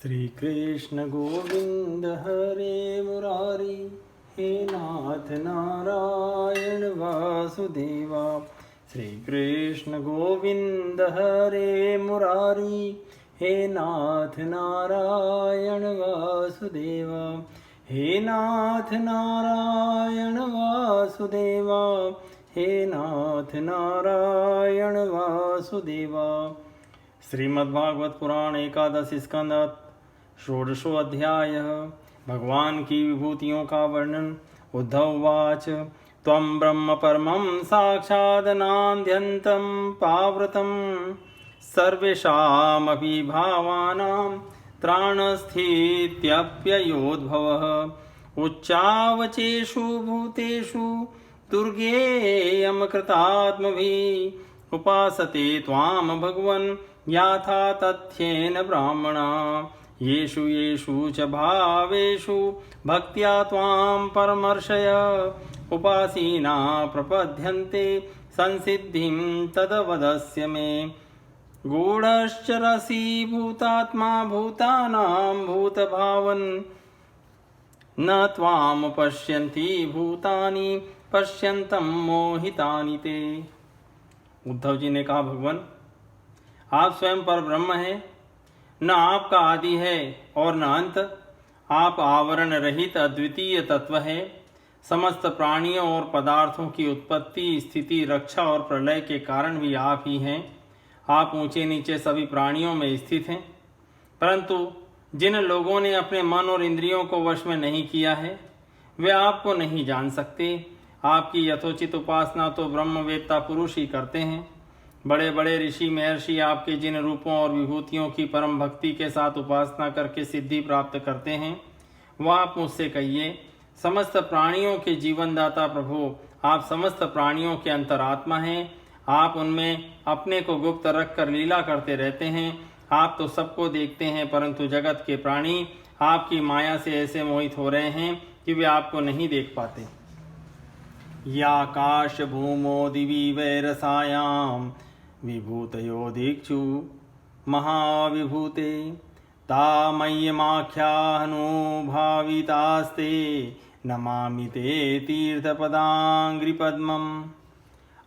श्री कृष्ण गोविंद हरे मुरारी, हे नाथ नारायण वासुदेवा। श्री कृष्ण गोविंद हरे मुरारी, हे नाथ नारायण वासुदेवा। हे नाथ नारायण वासुदेवा, हे नाथ नारायण वासुदेवा। श्रीमद्भागवत पुराण एकादश स्कंद षोडशो अध्याय। भगवान की विभूतियों का वर्णन। उद्धव उवाच त्वं ब्रह्म परमं साक्षादनाद्यन्तं पावृतं सर्वेषामपि भावानां त्राणस्थित्यप्ययोद्भवः। उच्चावचेषु भूतेषु दुर्गेयं कृतात्मभिः। उपासते त्वां भगवन् याथा तथ्येन ब्राह्मणा। येषु येषु च भावेषु भक्त्या त्वां परमर्शय। उपासीना प्रपद्यन्ते संसिद्धिं तदवदस्य मे। गूढश्च रसी भूतात्मा भूतानां भूतभावन्। न त्वां पश्यन्ति भूतानि पश्यन्तं मोहितानि ते। उद्धव जी ने कहा, भगवान आप स्वयं पर ब्रह्म हैं, न आपका आदि है और न अंत। आप आवरण रहित अद्वितीय तत्व है। समस्त प्राणियों और पदार्थों की उत्पत्ति, स्थिति, रक्षा और प्रलय के कारण भी आप ही हैं। आप ऊंचे नीचे सभी प्राणियों में स्थित हैं, परंतु जिन लोगों ने अपने मन और इंद्रियों को वश में नहीं किया है वे आपको नहीं जान सकते। आपकी यथोचित उपासना तो ब्रह्मवेत्ता पुरुष ही करते हैं। बड़े बड़े ऋषि महर्षि आपके जिन रूपों और विभूतियों की परम भक्ति के साथ उपासना करके सिद्धि प्राप्त करते हैं वह आप मुझसे कहिए। समस्त प्राणियों के जीवनदाता प्रभु, आप समस्त प्राणियों के अंतरात्मा हैं। आप उनमें अपने को गुप्त रख कर लीला करते रहते हैं। आप तो सबको देखते हैं, परंतु जगत के प्राणी आपकी माया से ऐसे मोहित हो रहे हैं कि वे आपको नहीं देख पाते। याकाश भूमो दिवि वैरसायां विभूतयो दीक्षु महाविभूते। तामय्यमाख्यानुभावितास्ते नमामि ते तीर्थपदांग्रिपद्मम्।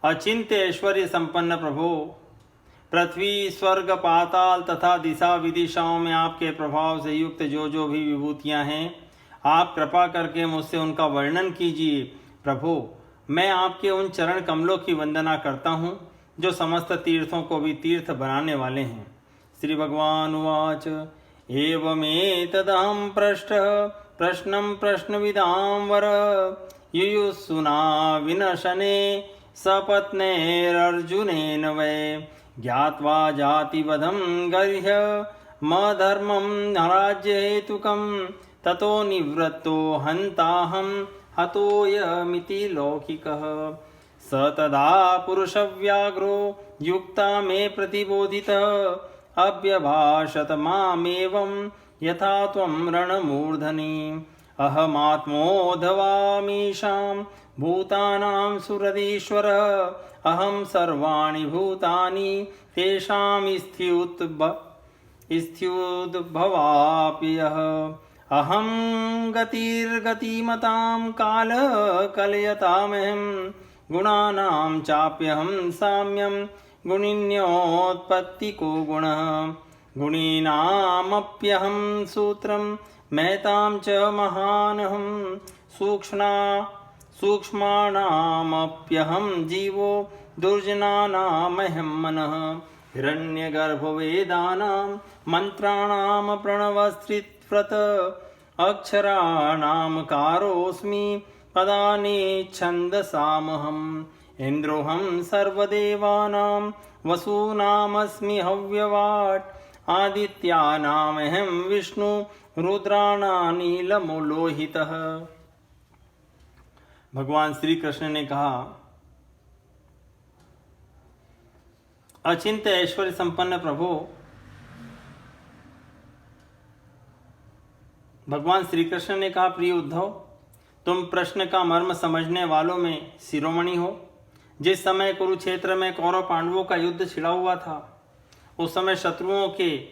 अचिंत्य ऐश्वर्य संपन्न प्रभो, पृथ्वी स्वर्ग पाताल तथा दिशा विदिशाओं में आपके प्रभाव से युक्त जो भी विभूतियां हैं, आप कृपा करके मुझसे उनका वर्णन कीजिए। प्रभु, मैं आपके उन चरण कमलों की वंदना करता हूँ जो समस्त तीर्थों को भी तीर्थ बनाने वाले हैं। श्री भगवान उवाच एवमेतदहं प्रश्नं प्रश्नविदां वर। युयुत्सुना विनशने सपत्नैरर्जुनेन वै। ज्ञात्वा जातिवधं गर्ह्य मधर्मं राज्यहेतुकं। ततो निवृत्तो हन्ताहं हतोऽयमिति लौकिकः। स तदा पुरुषव्याघ्रो युक्ता मे प्रतिबोधितः। अभ्यभाषत मामेवं यथा त्वं रणमूर्धनि। अहमात्मोऽधवामीशां भूतानां सुहृदीश्वरः। अहं सर्वाणि भूतानि तेषां स्थित्युद्भवाप्यः। अहं गतिर्गतिमतां कालः कलयतामहं। गुणानां चाप्यहं साम्यं गुणिन्योत्पत्तिको गुणः। गुणीनामप्यहं सूत्रं महतां च महानहं। सूक्ष्माणामप्यहं जीवो दुर्जनानामहं मनः। हिरण्यगर्भवेदानां मन्त्राणां प्रणवस्त्रिव्रत। अक्षराणां कारोऽस्मि पदानि छन्दसामहम्। इन्द्रोऽहं सर्वदेवानां वसूनामस्मि हव्यवाट्। आदित्यानामहं विष्णु रुद्राणानीलमलोहितः। भगवान श्री कृष्ण ने कहा, अचिंत्य ऐश्वर्य संपन्न प्रभु, भगवान श्री कृष्ण ने कहा, प्रिय उद्धव, तुम प्रश्न का मर्म समझने वालों में शिरोमणि हो। जिस समय कुरुक्षेत्र में कौरव पांडवों का युद्ध छिड़ा हुआ था, उस समय शत्रुओं के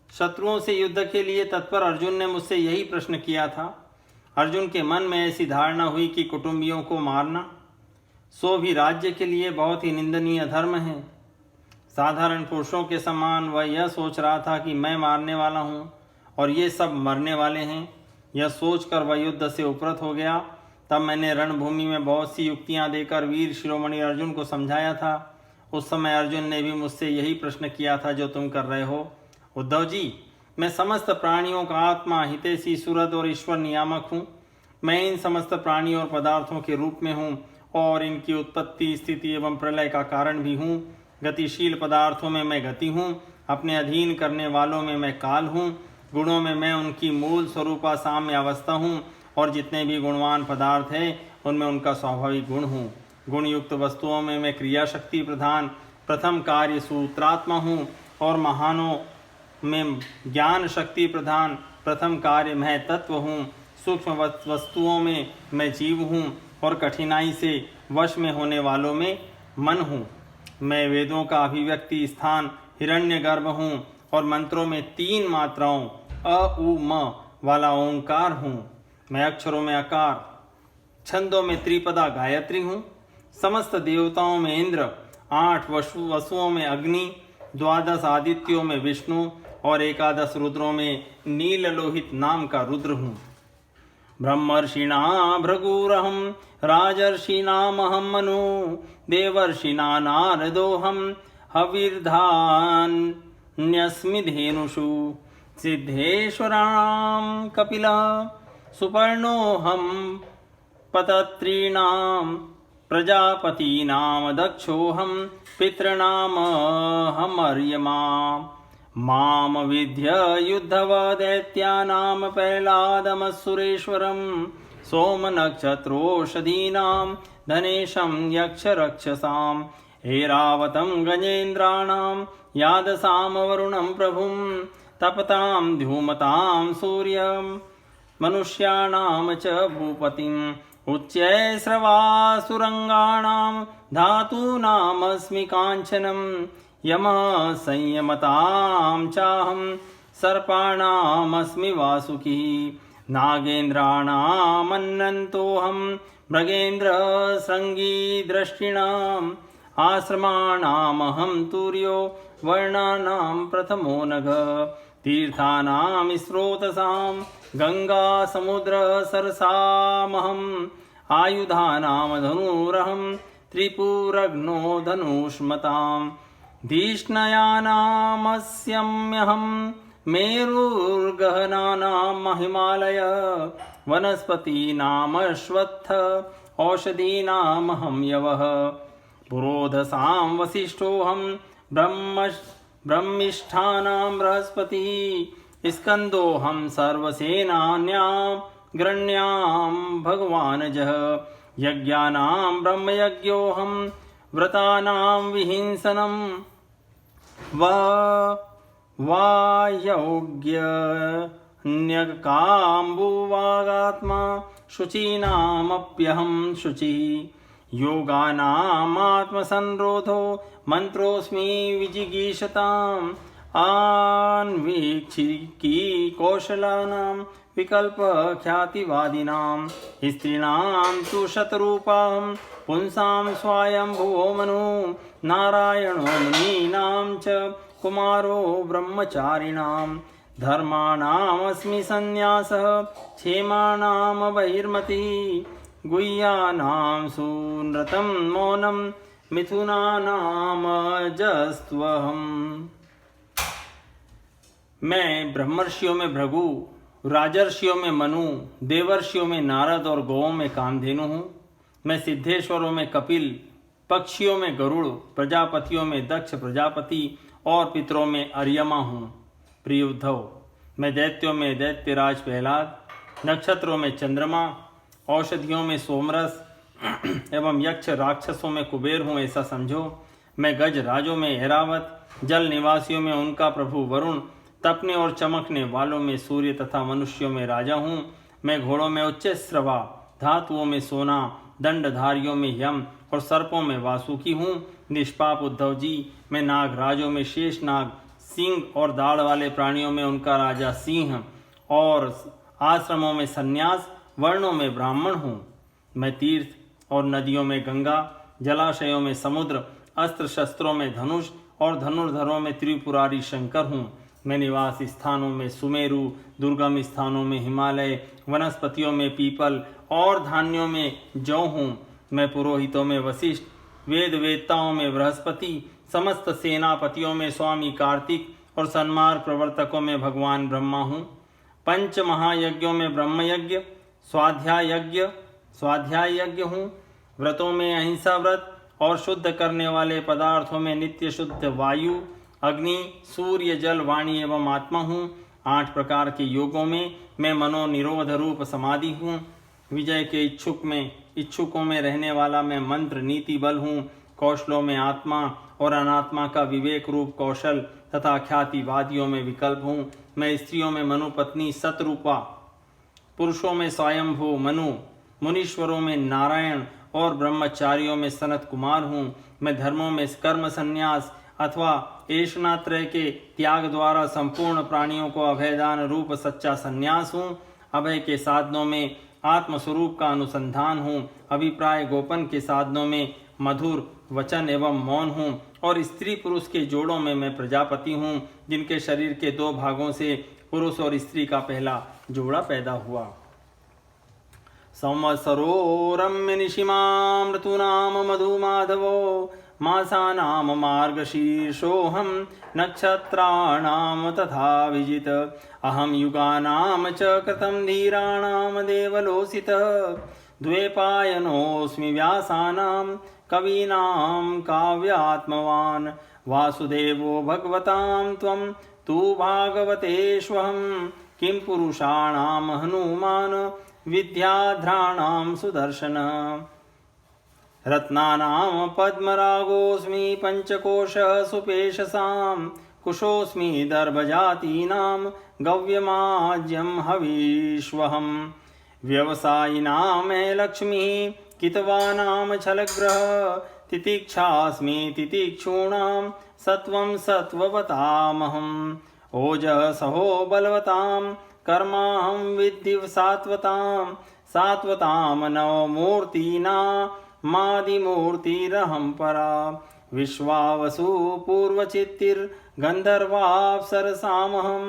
शत्रुओं से युद्ध के लिए तत्पर अर्जुन ने मुझसे यही प्रश्न किया था। अर्जुन के मन में ऐसी धारणा हुई कि कुटुंबियों को मारना सो भी राज्य के लिए बहुत ही निंदनीय धर्म है। साधारण पुरुषों के समान वह यह सोच रहा था कि मैं मारने वाला हूँ और ये सब मरने वाले हैं। यह सोचकर वह युद्ध से उपरत हो गया। तब मैंने रणभूमि में बहुत सी युक्तियां देकर वीर शिरोमणि अर्जुन को समझाया था। उस समय अर्जुन ने भी मुझसे यही प्रश्न किया था जो तुम कर रहे हो। उद्धव जी, मैं समस्त प्राणियों का आत्मा, हितैषी, सुहृद और ईश्वर नियामक हूँ। मैं इन समस्त प्राणियों और पदार्थों के रूप में हूँ और इनकी उत्पत्ति, स्थिति एवं प्रलय का कारण भी हूँ। गतिशील पदार्थों में मैं गति हूँ, अपने अधीन करने वालों में मैं काल हूँ, गुणों में मैं उनकी मूल स्वरूपा साम्य अवस्था हूँ और जितने भी गुणवान पदार्थ हैं उनमें उनका स्वाभाविक गुण हूँ। गुणयुक्त वस्तुओं में मैं क्रिया शक्ति प्रधान प्रथम कार्य सूत्रात्मा हूँ और महानों में ज्ञान शक्ति प्रधान प्रथम कार्य मैं तत्व हूँ। सूक्ष्म वस्तुओं में मैं जीव हूँ और कठिनाई से वश में होने वालों में मन हूँ। मैं वेदों का अभिव्यक्ति स्थान हिरण्यगर्भ हूँ और मंत्रों में 3 मात्राओं अ उ म वाला ओंकार हूँ। मैं अक्षरों में आकार, छंदों में त्रिपदा गायत्री हूँ। समस्त देवताओं में इंद्र, 8 वसुओं में अग्नि, 12 आदित्यों में विष्णु और 11 रुद्रों में नील लोहित नाम का रुद्र हूँ। ब्रह्मर्षिणा भृगुरहं राजर्षिणामहं मनु देवर्षिणा नारदोऽहं हविर्धान्यस्मि धेनुषु सिद्धेश्वराणां कपिलः सुपर्णोऽहं पतत्रीणां प्रजापतीनां दक्षोऽहं पितॄणामहमर्यमा माम विद्य युद्धव दैत्यानां प्रह्लादमसुरेश्वरं सोमनक्षत्रोषधीनां धनेशं यक्षरक्षसां ऐरावतं गजेन्द्राणां यादसां वरुणं प्रभुं तपतां धूमतां सूर्यं मनुष्याणां च भूपतिम् उच्चैस्रवासुरङ्गाणां धातूनामस्मि काञ्चनं यमः संयमतां चाहं सर्पाणामस्मि वासुकी नागेन्द्राणामन्नन्तोऽहं मृगेन्द्रशृङ्गीदृष्टिणाम् आश्रमाणामहं तुर्यो वर्णानां प्रथमो नघ तीर्थानां स्रोतसां गंगा समुद्र सरसामहम् आयुधानां धनुरहं त्रिपुरग्नो धनुष्मताम् धीष्णयानामस्म्यहं मेरुर्गहनानां हिमालय वनस्पतीनामश्वत्थ औषधीनामहं यवः पुरोधसां वसिष्ठोऽहं ब्रह्मिष्ठानां बृहस्पतिः स्कन्दोऽहं सर्वसेनान्यां गृण्यां भगवानजः यज्ञानां ब्रह्मयज्ञोऽहं व्रतानां विहिंसनं वायोग्यन्यकाम्बुवागात्मा शुचीनामप्यहं शुचिः योगानामात्मसंरोधो मन्त्रोऽस्मि विजिगीषताम् आन्वीक्षिकी कौशलानां विकल्पख्यातिवादिनां स्त्रीणां तु शतरूपां पुंसां स्वायंभुवो मनु नारायणो मुनीनां च कुमारो ब्रह्मचारिणां धर्माणामस्मि सन्न्यासः क्षेमाणां बहिर्मतिः गुह्यानां सुनृतं मौनं मिथुनानामजस्त्वहम्। मैं ब्रह्मर्षियों में भृगु, राजर्षियों में मनु, देवर्षियों में नारद और गौओं में कामधेनु हूँ। मैं सिद्धेश्वरों में कपिल, पक्षियों में गरुड़, प्रजापतियों में दक्ष प्रजापति और पितरों में अर्यमा हूँ। प्रिय उद्धव, मैं दैत्यों में दैत्यराज प्रह्लाद, नक्षत्रों में चंद्रमा, औषधियों में सोमरस एवं यक्ष राक्षसों में कुबेर हूँ, ऐसा समझो। मैं गज राजों में ऐरावत, जल निवासियों में उनका प्रभु वरुण, तपने और चमकने वालों में सूर्य तथा मनुष्यों में राजा हूँ। मैं घोड़ों में उच्चैःश्रवा, धातुओं में सोना, दंडधारियों में यम और सर्पों में वासुकी हूँ। निष्पाप उद्धव जी, मैं नागराजों में शेषनाग, सींग और दाढ़ वाले प्राणियों में उनका राजा सिंह, और आश्रमों में सन्यास, वर्णों में ब्राह्मण हूँ। मैं तीर्थ और नदियों में गंगा, जलाशयों में समुद्र, अस्त्र शस्त्रों में धनुष और धनुर्धरों में त्रिपुरारी शंकर हूँ। मैं निवास स्थानों में सुमेरु, दुर्गम स्थानों में हिमालय, वनस्पतियों में पीपल और धान्यों में जौ हूँ। मैं पुरोहितों में वशिष्ठ, वेद वेदताओं में बृहस्पति, समस्त सेनापतियों में स्वामी कार्तिक और सन्मार्ग प्रवर्तकों में भगवान ब्रह्मा हूँ। पंच महायज्ञों में ब्रह्मयज्ञ, स्वाध्याय यज्ञ हूँ। व्रतों में अहिंसा व्रत और शुद्ध करने वाले पदार्थों में नित्य शुद्ध वायु, अग्नि, सूर्य, जल, वाणी एवं आत्मा हूँ। 8 प्रकार के योगों में मैं मनोनिरोध रूप समाधि हूँ। विजय के इच्छुकों में रहने वाला मैं मंत्र नीति बल हूँ। कौशलों में आत्मा और अनात्मा का विवेक रूप कौशल तथा ख्यातिवादियों में विकल्प हूँ। मैं स्त्रियों में मनु पत्नी सतरूपा, पुरुषों में स्वयंभू मनु, मुनीश्वरों में नारायण और ब्रह्मचारियों में सनत कुमार हूँ। मैं धर्मों में कर्म संन्यास अथवा ऐशनात्रय के त्याग द्वारा संपूर्ण प्राणियों को अभयदान रूप सच्चा संन्यास हूँ। अभय के साधनों में आत्मस्वरूप का अनुसंधान हूँ। अभिप्राय गोपन के साधनों में मधुर वचन एवं मौन हूँ। और स्त्री पुरुष के जोड़ों में मैं प्रजापति हूँ, जिनके शरीर के 2 भागों से पुरुष और स्त्री का पहला जोड़ा पैदा हुआ। संवत्सरो रम्य निशिमां ऋतूनाम मधुमाधवो, मासानाम मार्गशीर्षोऽहं नक्षत्राणाम तथा विजित, अहं युगानाम च कृतं धीराणाम देवलोसितः, द्वैपायनोऽस्मि व्यासानां कवीनां काव्यात्मवान्, वासुदेवो भगवतां त्वं तु भागवतेष्वहं, किं पुरुषाणां हनुमान् विद्याध्राणां सुदर्शन, रत्नानां पद्मरागोऽस्मि पंचकोशः सुपेशसां, कुशोऽस्मि दर्भजातीनां गव्यमाज्यं हवीष्वहं, व्यवसायिनां लक्ष्मीः कितवानां छलग्रह, तितिक्षास्मि तितिक्षूणां सत्वं सत्ववतामहम्, ओजसहो बलवतां कर्माहं विद्धि सात्वतां, सात्वतां नवमूर्तीनामादिमूर्तिरहं परा, विश्वावसु पूर्वचित्तिर्गन्धर्वाप्सरसामहं,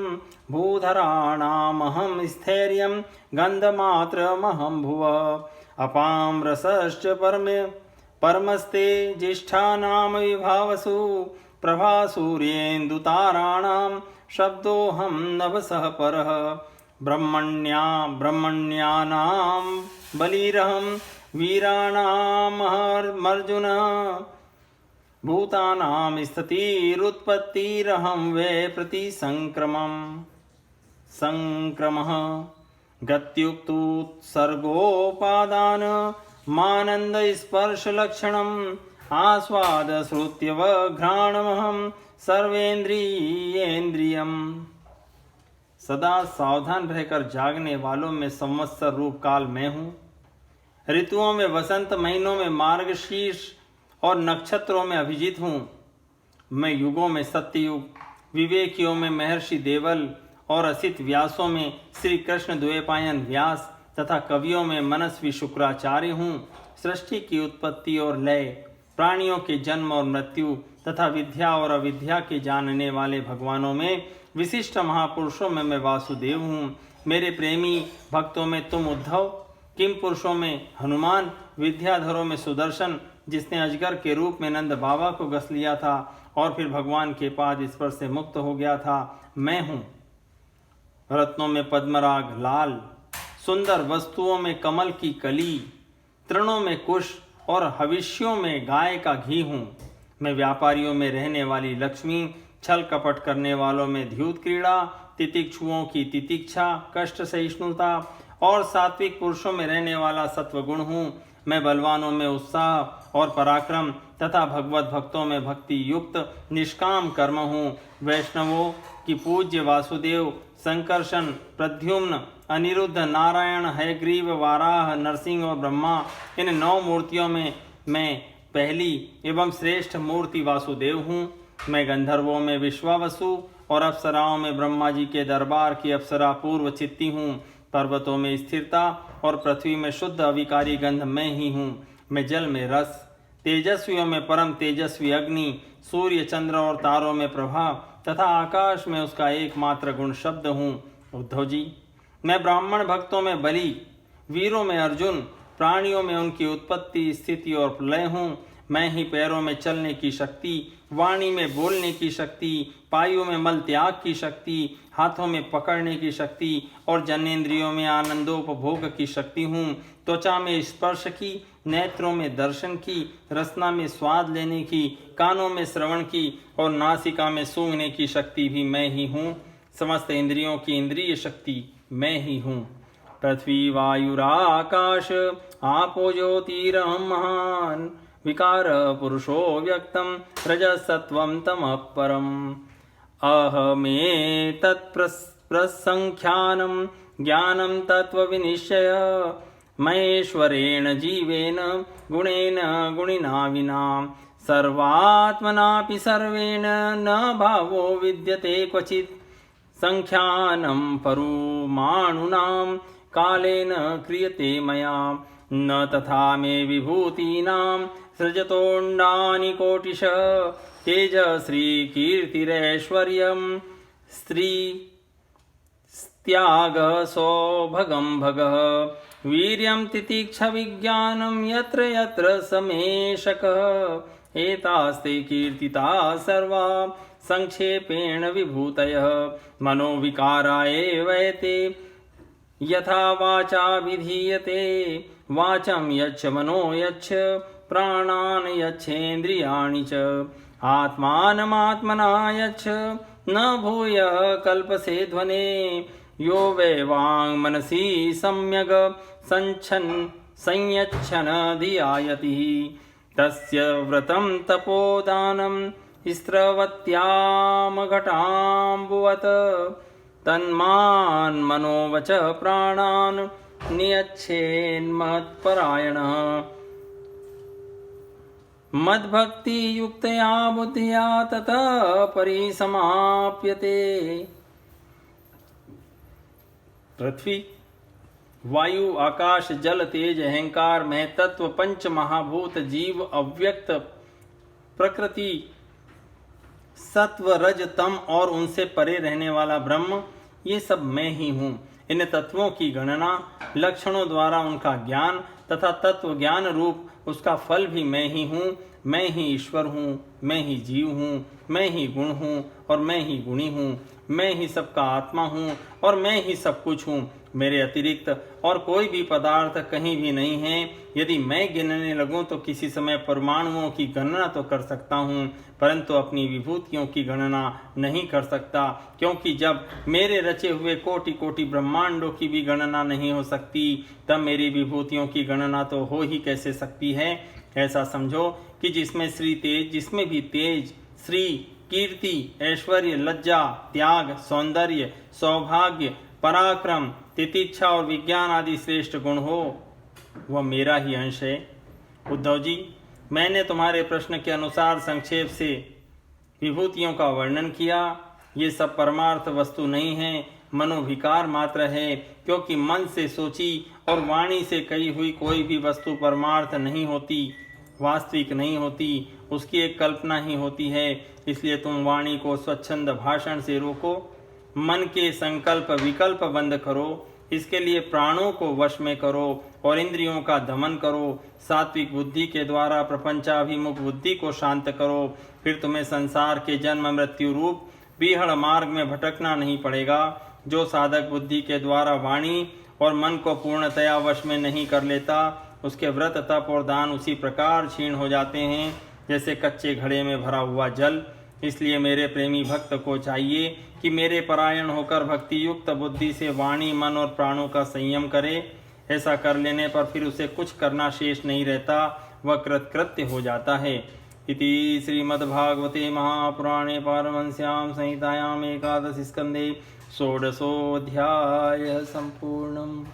भूधराणामहं स्थैर्यं गन्धमात्रमहं भुवः, अपां रसश्च परमस्ते ज्येष्ठानां विभावसु, प्रभासूर्येन्दुताराणां शब्दोऽहं नभसः परः, ब्रह्मण्यानां बलिरहं वीराणामर्जुनः, भूतानां स्थितिरुत्पत्तिरहं वै संक्रमः, गत्युक्तोत्सर्गोपादान मानंद स्पर्श लक्षणम्, आस्वाद श्रुत्यवघ्राणमहं सर्वेन्द्रियेन्द्रियम्। सदा सावधान रहकर जागने वालों में संवत्सर रूप काल मैं हूँ। ऋतुओं में वसंत, महीनों में मार्गशीर्ष और नक्षत्रों में अभिजीत हूँ। मैं युगों में सत्ययुग, विवेकियों में महर्षि देवल और असित व्यासों में श्री कृष्ण द्वैपायन व्यास तथा कवियों में मनस्वी शुक्राचार्य हूँ। सृष्टि की उत्पत्ति और लय, प्राणियों के जन्म और मृत्यु तथा विद्या और अविद्या के जानने वाले भगवानों में विशिष्ट महापुरुषों में मैं वासुदेव हूँ। मेरे प्रेमी भक्तों में तुम उद्धव, किम पुरुषों में हनुमान, विद्याधरों में सुदर्शन जिसने अजगर के रूप में नंद बाबा को गस लिया था और फिर भगवान के पाद स्पर्श से मुक्त हो गया था, मैं हूँ। रत्नों में पद्मराग लाल, सुंदर वस्तुओं में कमल की कली, तृणों में कुश और हविष्यों में गाय का घी हूँ। मैं व्यापारियों में रहने वाली लक्ष्मी, छल कपट करने वालों में द्यूत क्रीड़ा, तितिक्षुओं की तितिक्षा, कष्ट सहिष्णुता और सात्विक पुरुषों में रहने वाला सत्वगुण हूँ। मैं बलवानों में उत्साह और पराक्रम तथा भगवत भक्तों में भक्ति युक्त निष्काम कर्म हूँ। वैष्णवों की पूज्य वासुदेव, संकर्षण, प्रद्युम्न, अनिरुद्ध, नारायण, हयग्रीव, वाराह, नरसिंह और ब्रह्मा, इन 9 मूर्तियों में मैं पहली एवं श्रेष्ठ मूर्ति वासुदेव हूँ। मैं गंधर्वों में विश्वावसु और अप्सराओं में ब्रह्मा जी के दरबार की अप्सरा पूर्व चित्ती हूँ। पर्वतों में स्थिरता और पृथ्वी में शुद्ध अविकारी गंध मैं ही हूँ। मैं जल में रस, तेजस्वियों में परम तेजस्वी अग्नि, सूर्य चंद्र और तारों में प्रभा तथा आकाश में उसका एकमात्र गुण शब्द हूँ। उद्धव जी, मैं ब्राह्मण भक्तों में बलि, वीरों में अर्जुन, प्राणियों में उनकी उत्पत्ति, स्थिति और प्रलय हूँ। मैं ही पैरों में चलने की शक्ति, वाणी में बोलने की शक्ति, पायों में मल त्याग की शक्ति, हाथों में पकड़ने की शक्ति और जनेन्द्रियों में आनंदोपभोग की शक्ति हूँ। त्वचा में स्पर्श की, नेत्रों में दर्शन की, रसना में स्वाद लेने की, कानों में श्रवण की और नासिका में सूंघने की शक्ति भी मैं ही हूँ। समस्त इंद्रियों की इंद्रिय शक्ति मैं ही हूँ। पृथ्वी वायुराकाश आपो ज्योतिरहं महान्, विकार पुरुषो व्यक्तं रजसत्वं तमः परम्। अहमेतत्प्रसंख्यानं ज्ञानं तत्त्वविनिश्चय, महेश्वरेण जीवेन गुणेन गुणिना विना, सर्वात्मनापि सर्वेण न भावो विद्यते क्वचित्। संख्यानं परुमाणुनां कालेन क्रियते मया, न तथा मे विभूतीनां सृजतोऽण्डानि कोटिशः। तेज श्री कीर्तिरैश्वर्यं स्त्री त्याग सौभगं भगः, वीर्यं तितिक्षा विज्ञानं यत्र यत्र समेशकः। एतास्ते कीर्तिता सर्वा संक्षेपेण विभूतयः, मनोविकारा एवैते यथा वाचा विधीयते। वाचं यच्छ मनो यच्छ प्राणान् यच्छेन्द्रियाणि च, आत्मानमात्मना यच्छ न भूयः कल्पसे ध्वने। यो वै वाङ्मनसि सम्यग् संयच्छन् धियायतिः, तस्य व्रतं तपोदानं स्रवत्यामघटाम्बुवत्। तन्मान् मनोवच प्राणान् नियच्छेन्मत्परायणः, मद्भक्ति युक्तया बुद्धिया ततः परिसमाप्यते। पृथ्वी, वायु, आकाश, जल, तेज, अहंकार, महतत्व, पंच महाभूत, जीव, अव्यक्त प्रकृति, सत्व, रज, तम और उनसे परे रहने वाला ब्रह्म, ये सब मैं ही हूँ। इन तत्वों की गणना, लक्षणों द्वारा उनका ज्ञान तथा तत्व ज्ञान रूप उसका फल भी मैं ही हूँ। मैं ही ईश्वर हूँ, मैं ही जीव हूँ, मैं ही गुण हूँ और मैं ही गुणी हूँ। मैं ही सबका आत्मा हूँ और मैं ही सब कुछ हूँ। मेरे अतिरिक्त और कोई भी पदार्थ कहीं भी नहीं है। यदि मैं गिनने लगूं तो किसी समय परमाणुओं की गणना तो कर सकता हूँ, परंतु अपनी विभूतियों की गणना नहीं कर सकता, क्योंकि जब मेरे रचे हुए कोटि कोटि ब्रह्मांडों की भी गणना नहीं हो सकती, तब मेरी विभूतियों की गणना तो हो ही कैसे सकती है। ऐसा समझो कि जिसमें भी तेज, श्री, कीर्ति, ऐश्वर्य, लज्जा, त्याग, सौंदर्य, सौभाग्य, पराक्रम, तितिक्षा और विज्ञान आदि श्रेष्ठ गुण हो, वह मेरा ही अंश है। उद्धव जी, मैंने तुम्हारे प्रश्न के अनुसार संक्षेप से विभूतियों का वर्णन किया। ये सब परमार्थ वस्तु नहीं है, मनोविकार मात्र है, क्योंकि मन से सोची और वाणी से कही हुई कोई भी वस्तु परमार्थ नहीं होती, वास्तविक नहीं होती, उसकी एक कल्पना ही होती है। इसलिए तुम वाणी को स्वच्छंद भाषण से रोको, मन के संकल्प विकल्प बंद करो, इसके लिए प्राणों को वश में करो और इंद्रियों का दमन करो। सात्विक बुद्धि के द्वारा प्रपंचाभिमुख बुद्धि को शांत करो, फिर तुम्हें संसार के जन्म मृत्यु रूप बीहड़ मार्ग में भटकना नहीं पड़ेगा। जो साधक बुद्धि के द्वारा वाणी और मन को पूर्णतया वश में नहीं कर लेता, उसके व्रत, तप और दान उसी प्रकार क्षीण हो जाते हैं जैसे कच्चे घड़े में भरा हुआ जल। इसलिए मेरे प्रेमी भक्त को चाहिए कि मेरे परायण होकर भक्ति युक्त बुद्धि से वाणी, मन और प्राणों का संयम करे। ऐसा कर लेने पर फिर उसे कुछ करना शेष नहीं रहता, वह कृतकृत्य हो जाता है। इति श्रीमद्भागवते महापुराणे पारमहंस्यां संहितायां एकादश स्कंदे षोडशोऽध्यायः सम्पूर्णम्।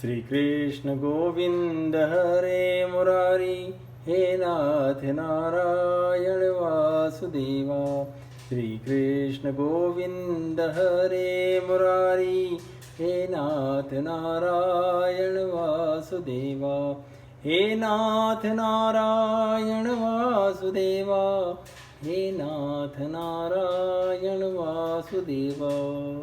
श्री कृष्ण गोविंद हरे मुरारी, हे नाथ नारायण वासुदेवा। श्री कृष्ण गोविंद हरे मुरारी, हे नाथ नारायण वासुदेवा। हे नाथ नारायण वासुदेवा, हे नाथ नारायण वासुदेवा।